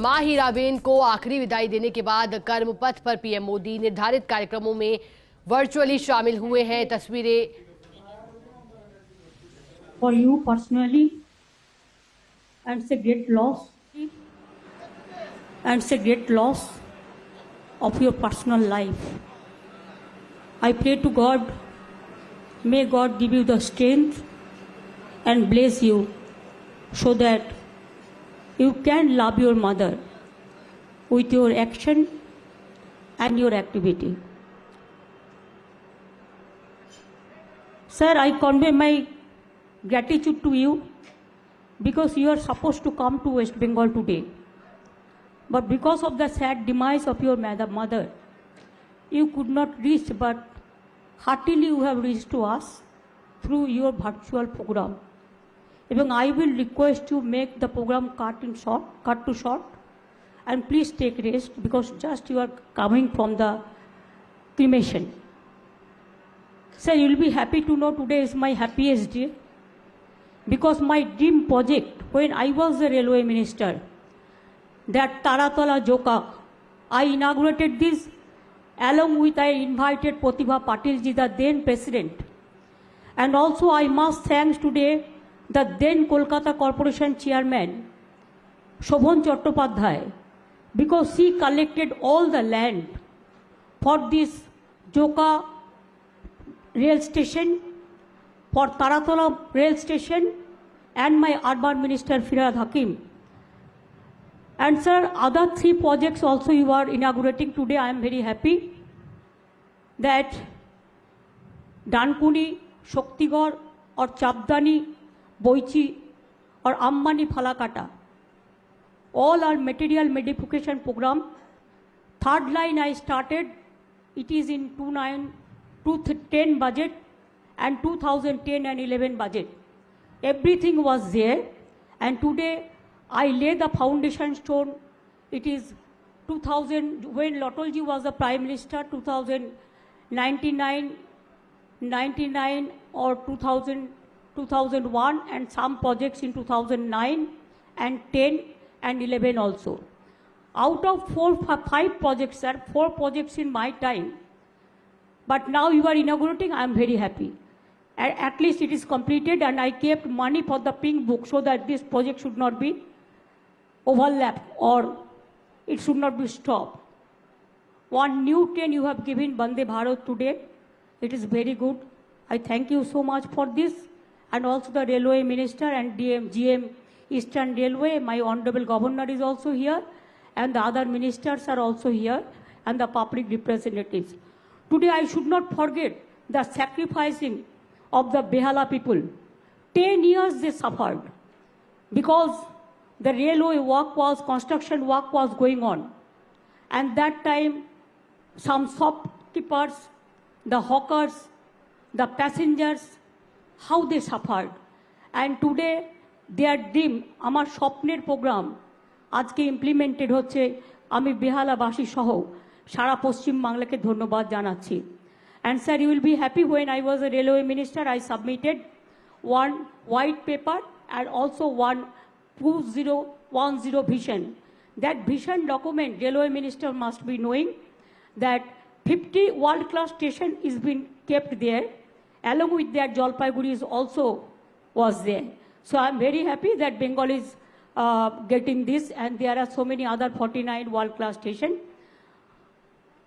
मां हीराबेन को आखिरी विदाई देने के बाद कर्मपथ पर पीएम मोदी निर्धारित कार्यक्रमों में वर्चुअली शामिल हुए हैं। तस्वीरें for you personally and it's a great loss of your personal life. I pray to God, may God give you the strength and bless you so that you can love your mother with your action and your activity. Sir, I convey my gratitude to you because you are supposed to come to West Bengal today. But because of the sad demise of your mother, you could not reach, but heartily you have reached to us through your virtual program. Even I will request you make the program cut to short, and please take rest because just you are coming from the cremation. Sir, you will be happy to know today is my happiest day because my dream project when I was the railway minister, that Taratala Joka, I inaugurated this along with I invited Pratibha Patilji, the then president. And also I must thank today the then Kolkata Corporation chairman, Shobhan Chattopadhyay, because he collected all the land for this Joka rail station, for Taratala rail station, and my urban minister Firhad Hakim. And sir, other 3 projects also you are inaugurating today. I am very happy that Dankuni, Shaktigor or Chabdani, Boichi or Ammani Phalakata, all are material modification program. Third line I started, it is in 2010 budget and 2010 and 11 budget. Everything was there, and today I lay the foundation stone. It is 2000, when Lotolji was the Prime Minister, 2099 or 2000, 2001, and some projects in 2009 and 10 and 11 also. Out of 5 projects, sir, 4 projects in my time. But now you are inaugurating, I am very happy. At least it is completed, and I kept money for the pink book so that this project should not be overlapped or it should not be stopped. One new train you have given Vande Bharat today. It is very good. I thank you so much for this, and also the Railway Minister and GM Eastern Railway. My Honorable Governor is also here, and the other ministers are also here, and the public representatives. Today I should not forget the sacrificing of the Behala people. 10 years they suffered because the railway work was, construction work was going on. And that time, some shopkeepers, the hawkers, the passengers, how they suffered. And today, their dream, আমার স্বপ্নের program, আজকে implemented হচ্ছে, আমি বেহালাবাসী সহ সারা পশ্চিম বাংলাকে ধন্যবাদ জানাচ্ছি। And sir, you will be happy when I was a railway minister, I submitted one white paper and also one 2010 vision. That vision document, railway minister must be knowing that 50 world-class station is being kept there. Along with that, Jalpaiguri is also was there. So I'm very happy that Bengal is getting this, and there are so many other 49 world-class stations.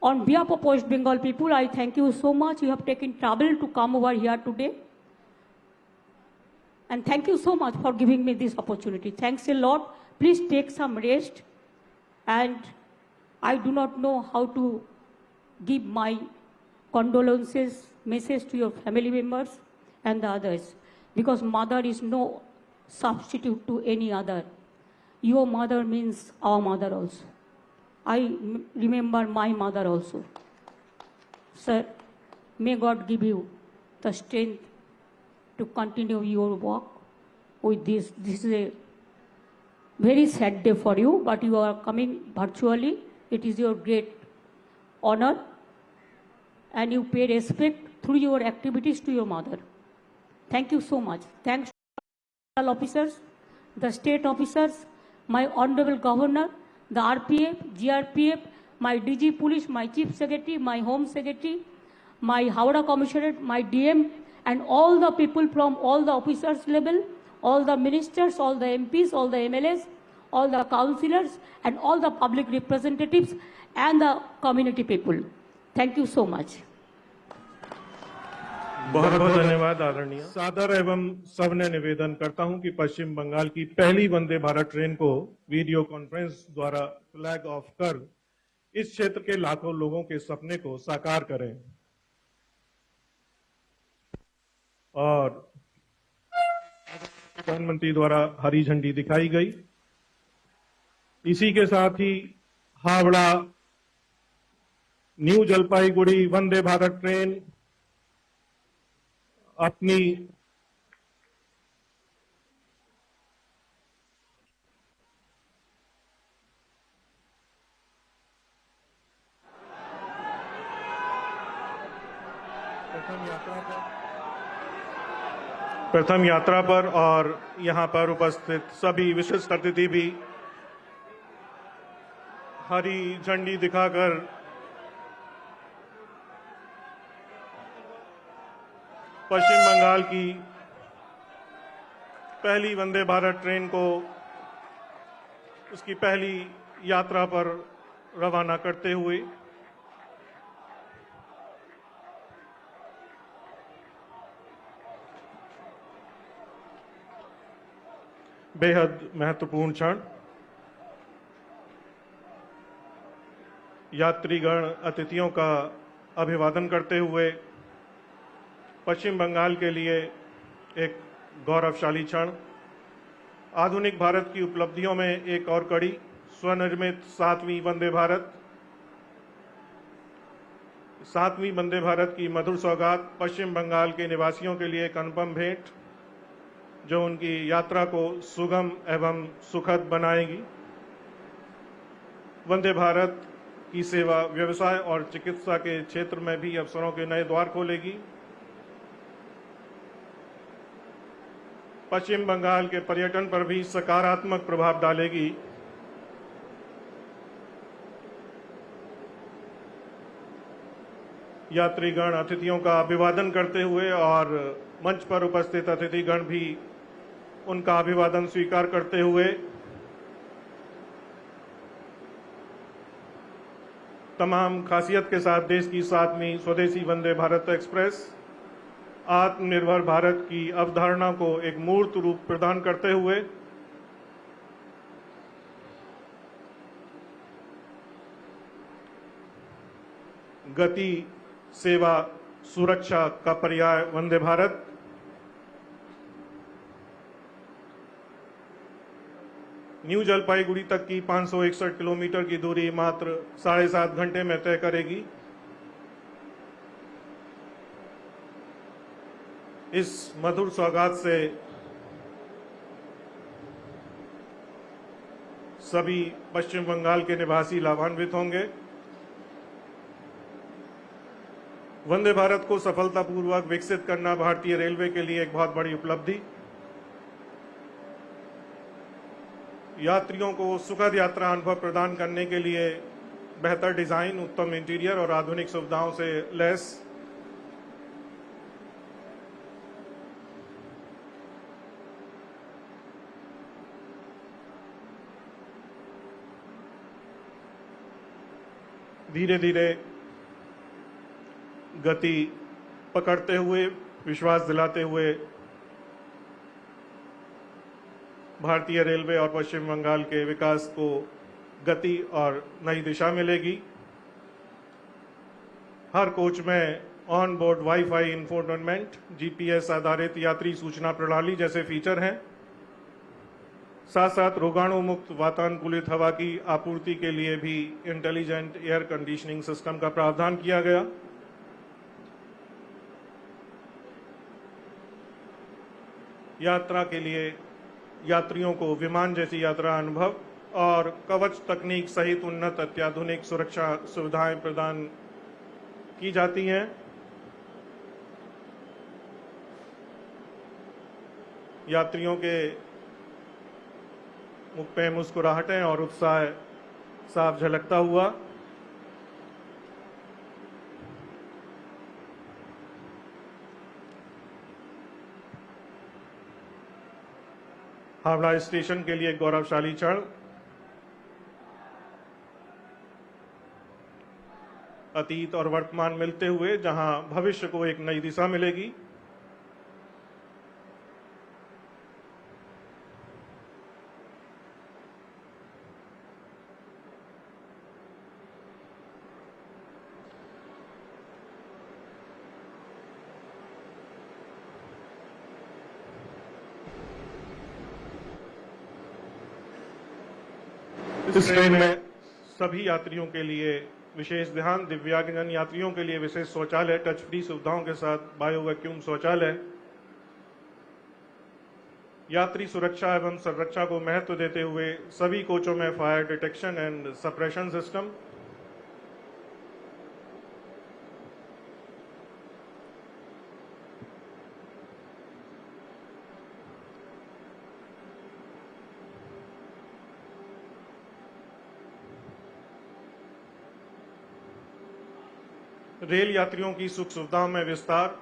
On behalf of West Bengal people, I thank you so much. You have taken trouble to come over here today. And thank you so much for giving me this opportunity. Thanks a lot. Please take some rest. And I do not know how to give my condolences message to your family members and the others, because mother is no substitute to any other. Your mother means our mother also. I remember my mother also. Sir, may God give you the strength to continue your work with this. This is a very sad day for you, but you are coming virtually. It is your great honor, and you pay respect through your activities to your mother. Thank you so much. Thanks to all officers, the state officers, my honorable governor, the RPF, GRPF, my DG Police, my Chief Secretary, my Home Secretary, my Howrah Commissioner, my DM, and all the people from all the officers level, all the ministers, all the MPs, all the MLAs, all the councillors, and all the public representatives and the community people. Thank you so much. बहुत बहुत धन्यवाद आदरणीय। सादर एवं सविनय निवेदन करता हूं कि पश्चिम बंगाल की पहली वंदे भारत ट्रेन को वीडियो कॉन्फ्रेंस द्वारा फ्लैग ऑफ कर इस क्षेत्र के लाखों लोगों के सपने को साकार करें। और प्रधानमंत्री द्वारा हरी झंडी दिखाई गई। इसी के साथ ही हावड़ा न्यू जलपाईगुड़ी वंदे भारत ट्रेन अपनी प्रथम यात्रा पर और यहां पर उपस्थित सभी विशिष्ट अतिथि भी हरी झंडी दिखाकर पश्चिम बंगाल की पहली वंदे भारत ट्रेन को उसकी पहली यात्रा पर रवाना करते हुए बेहद महत्वपूर्ण क्षण। यात्रीगण अतिथियों का अभिवादन करते हुए पश्चिम बंगाल के लिए एक गौरवशाली क्षण। आधुनिक भारत की उपलब्धियों में एक और कड़ी स्वनिर्मित 7वीं वंदे भारत। 7वीं वंदे भारत की मधुर सौगात पश्चिम बंगाल के निवासियों के लिए एक अनुपम भेंट जो उनकी यात्रा को सुगम एवं सुखद बनाएगी। वंदे भारत की सेवा व्यवसाय और चिकित्सा के क्षेत्र में भी अवसरों के नए द्वार खोलेगी। पश्चिम बंगाल के पर्यटन पर भी सकारात्मक प्रभाव डालेगी। यात्रीगण अतिथियों का अभिवादन करते हुए और मंच पर उपस्थित अतिथिगण भी उनका अभिवादन स्वीकार करते हुए तमाम खासियत के साथ देश की 7वीं स्वदेशी वंदे भारत एक्सप्रेस आत्मनिर्भर भारत की अवधारणा को एक मूर्त रूप प्रदान करते हुए गति, सेवा, सुरक्षा का पर्याय वंदे भारत न्यू जलपाईगुड़ी तक की 561 किलोमीटर की दूरी मात्र 7.5 घंटे में तय करेगी। इस मधुर सौगात से सभी पश्चिम बंगाल के निवासी लाभान्वित होंगे। वंदे भारत को सफलतापूर्वक विकसित करना भारतीय रेलवे के लिए एक बहुत बड़ी उपलब्धि। यात्रियों को सुखद यात्रा अनुभव प्रदान करने के लिए बेहतर डिजाइन, उत्तम इंटीरियर और आधुनिक सुविधाओं से लैस धीरे धीरे गति पकड़ते हुए, विश्वास दिलाते हुए भारतीय रेलवे और पश्चिम बंगाल के विकास को गति और नई दिशा मिलेगी। हर कोच में on board wifi infotainment, GPS आधारित यात्री सूचना प्रणाली जैसे फीचर हैं। साथ साथ रोगाणु मुक्त वातानुकूलित हवा की आपूर्ति के लिए भी इंटेलिजेंट एयर कंडीशनिंग सिस्टम का प्रावधान किया गया। यात्रा के लिए यात्रियों को विमान जैसी यात्रा अनुभव और कवच तकनीक सहित उन्नत अत्याधुनिक सुरक्षा सुविधाएं प्रदान की जाती हैं। यात्रियों के मुख पे मुस्कुराहटें और उत्साह साफ झलकता हुआ। हावड़ा स्टेशन के लिए गौरवशाली क्षण। अतीत और वर्तमान मिलते हुए जहां भविष्य को एक नई दिशा मिलेगी। इस ट्रेन में सभी यात्रियों के लिए विशेष ध्यान, दिव्यांगजन यात्रियों के लिए विशेष शौचालय, टच फ्री सुविधाओं के साथ बायो वैक्यूम शौचालय। यात्री सुरक्षा एवं संरक्षा को महत्व देते हुए सभी कोचों में fire detection and suppression system. Rail यात्रियों की सुख सुविधाओं में विस्तार,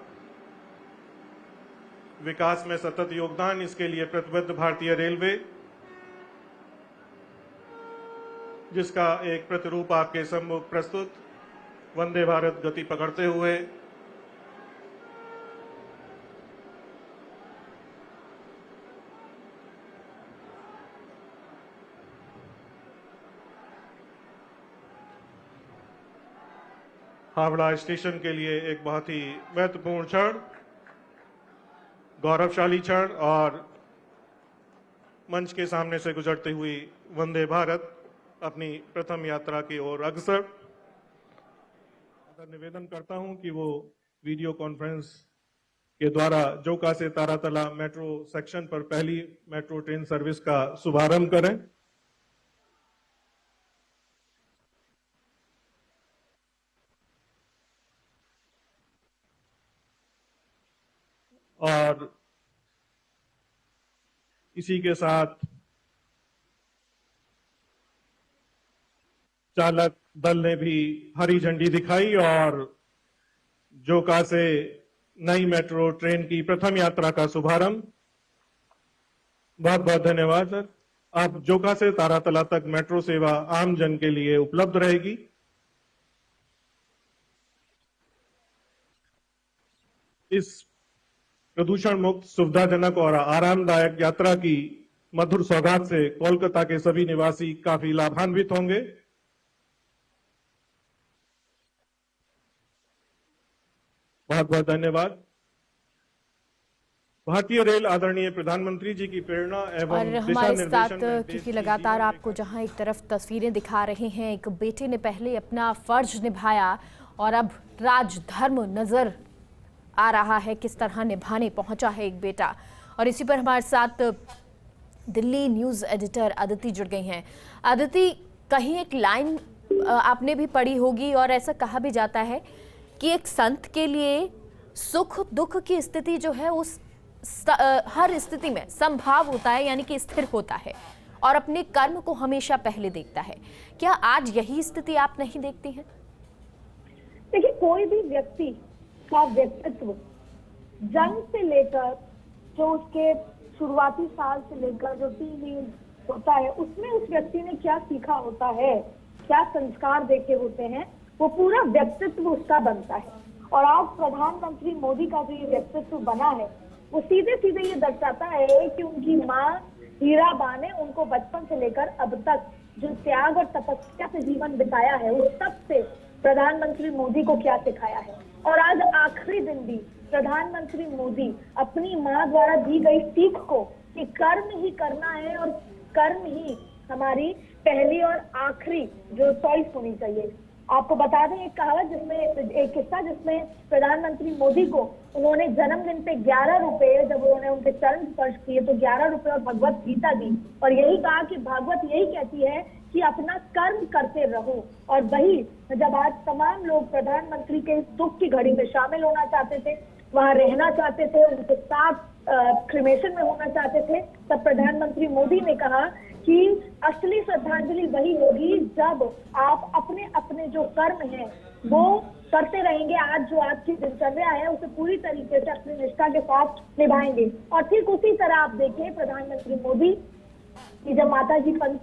विकास में सतत योगदान, इसके लिए प्रतिबद्ध भारतीय रेलवे, जिसका एक प्रतिरूप आपके सम्मुख प्रस्तुत। वंदे भारत गति पकड़ते हुए हावड़ा स्टेशन के लिए एक बहुत ही महत्वपूर्ण क्षण, गौरवशाली क्षण। और मंच के सामने से गुजरती हुई वंदे भारत अपनी प्रथम यात्रा की ओर अग्रसर। निवेदन करता हूं कि वो वीडियो कॉन्फ्रेंस के द्वारा जोका से तारातला मेट्रो सेक्शन पर पहली मेट्रो ट्रेन सर्विस का शुभारंभ करें। और इसी के साथ चालक दल ने भी हरी झंडी दिखाई और जोका से नई मेट्रो ट्रेन की प्रथम यात्रा का शुभारंभ। बहुत बहुत धन्यवाद सर। अब जोका से तारातला तक मेट्रो सेवा आम जन के लिए उपलब्ध रहेगी। इस प्रदूषण मुक्त, सुविधाजनक और आरामदायक यात्रा की मधुर सौगात से कोलकाता के सभी निवासी काफी लाभान्वित होंगे। बहुत बहुत धन्यवाद। भारतीय रेल आदरणीय प्रधानमंत्री जी की प्रेरणा एवं और हमारे साथ क्योंकि लगातार आपको जहां एक तरफ तस्वीरें दिखा रहे हैं, एक बेटे ने पहले अपना फर्ज निभाया और अब राजधर्म नजर आ रहा है किस तरह निभाने पहुंचा है एक बेटा। और इसी पर हमारे साथ दिल्ली न्यूज एडिटर अदिति जुड़ गई हैं। अदिति, कहीं एक लाइन आपने भी पढ़ी होगी और ऐसा कहा भी जाता है कि एक संत के लिए सुख दुख की स्थिति जो है उस हर स्थिति में संभाव होता है, यानी कि स्थिर होता है और अपने कर्म को हमेशा पहले देखता है। क्या आज यही स्थिति आप नहीं देखती हैं? देखिए, कोई भी व्यक्ति का व्यक्तित्व जन्म से लेकर जो उसके शुरुआती साल से लेकर जो 3 दिन होता है, उसमें उस व्यक्ति ने क्या सीखा होता है, क्या संस्कार देखे होते हैं, वो पूरा व्यक्तित्व उसका बनता है। और आज प्रधानमंत्री मोदी का जो ये व्यक्तित्व बना है, वो सीधे सीधे ये दर्शाता है कि उनकी माँ हीराबा ने उनको बचपन से लेकर अब तक जो त्याग और तपस्या से जीवन बिताया है, उस सब से प्रधानमंत्री मोदी को क्या सिखाया है। और आज आखिरी दिन भी प्रधानमंत्री मोदी अपनी माँ द्वारा दी गई सीख को कि कर्म ही करना है और कर्म ही हमारी पहली और आखिरी जो चॉइस होनी चाहिए। आपको बता दें एक कहावत, जिसमें एक किस्सा जिसमें प्रधानमंत्री मोदी को उन्होंने जन्मदिन पे 11 रुपए, जब उन्होंने उनके चरण स्पर्श किए तो 11 रुपए और भगवत गीता दी और यही कहा कि भागवत यही कहती है कि अपना कर्म करते रहो। और वही जब आज तमाम लोग प्रधानमंत्री के दुख की घड़ी में शामिल होना चाहते थे, वहां रहना चाहते थे, उनके साथ क्रिमेशन में होना चाहते थे, तब प्रधानमंत्री मोदी ने कहा कि असली श्रद्धांजलि वही होगी जब आप अपने अपने जो कर्म हैं वो करते रहेंगे। आज जो आपकी दिनचर्या है उसे पूरी तरीके से अपनी निष्ठा के साथ निभाएंगे। और ठीक उसी तरह आप देखें प्रधानमंत्री मोदी कि जब माता जी पंच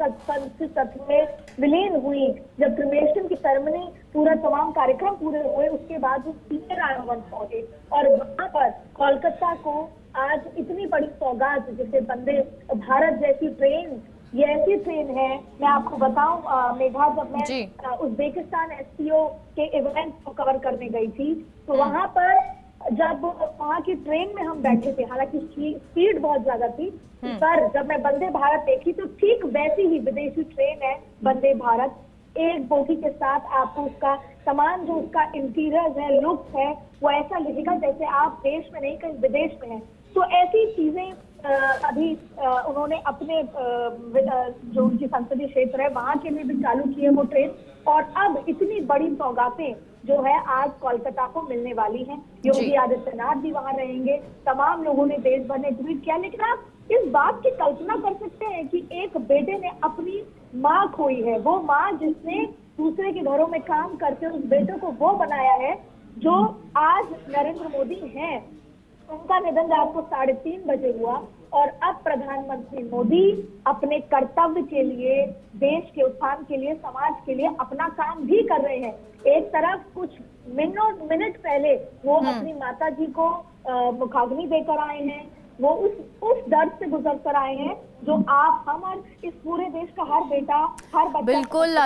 तत्व में विलीन हुई, जब क्रिमेशन की सेरेमनी पूरा तमाम कार्यक्रम पूरे हुए, उसके बाद वो सीनियर आरोहण पहुंचे और वहां पर कोलकाता को आज इतनी बड़ी सौगात, जैसे वंदे भारत जैसी ट्रेन, ये ऐसी ट्रेन है, मैं आपको बताऊं मेघा, जब मैं उज्बेकिस्तान एससीओ के इवेंट को कवर करने गई थी तो वहां पर जब वहाँ की ट्रेन में हम बैठे थे, हालांकि स्पीड बहुत ज्यादा थी, पर जब मैं वंदे भारत देखी तो ठीक वैसी ही विदेशी ट्रेन है वंदे भारत। एक बोगी के साथ आपको उसका तमाम जो उसका इंटीरियर है, लुक है, वो ऐसा लगेगा जैसे आप देश में नहीं कहीं विदेश में हैं। तो ऐसी चीजें अभी उन्होंने अपने जो उनकी संसदीय क्षेत्र है वहां के लिए भी चालू की है वो ट्रेन। और अब इतनी बड़ी सौगातें जो है आज कोलकाता को मिलने वाली हैं। योगी आदित्यनाथ भी वहां रहेंगे, तमाम लोगों ने देश भर ने ट्वीट किया। लेकिन आप इस बात की कल्पना कर सकते हैं कि एक बेटे ने अपनी माँ खोई है, वो माँ जिसने दूसरे के घरों में काम करके उस बेटे को वो बनाया है जो आज नरेंद्र मोदी हैं। उनका निधन रात को 3:30 बजे हुआ और अब प्रधानमंत्री मोदी अपने कर्तव्य के लिए, देश के उत्थान के लिए, समाज के लिए अपना काम भी कर रहे हैं। एक तरफ कुछ मिनट पहले वो अपनी माता जी को मुखाग्नि देकर आए हैं, वो उस दर्द से गुजर कर आए हैं जो आप, हम और इस पूरे देश का हर बेटा, हर बच्चा बिल्कुल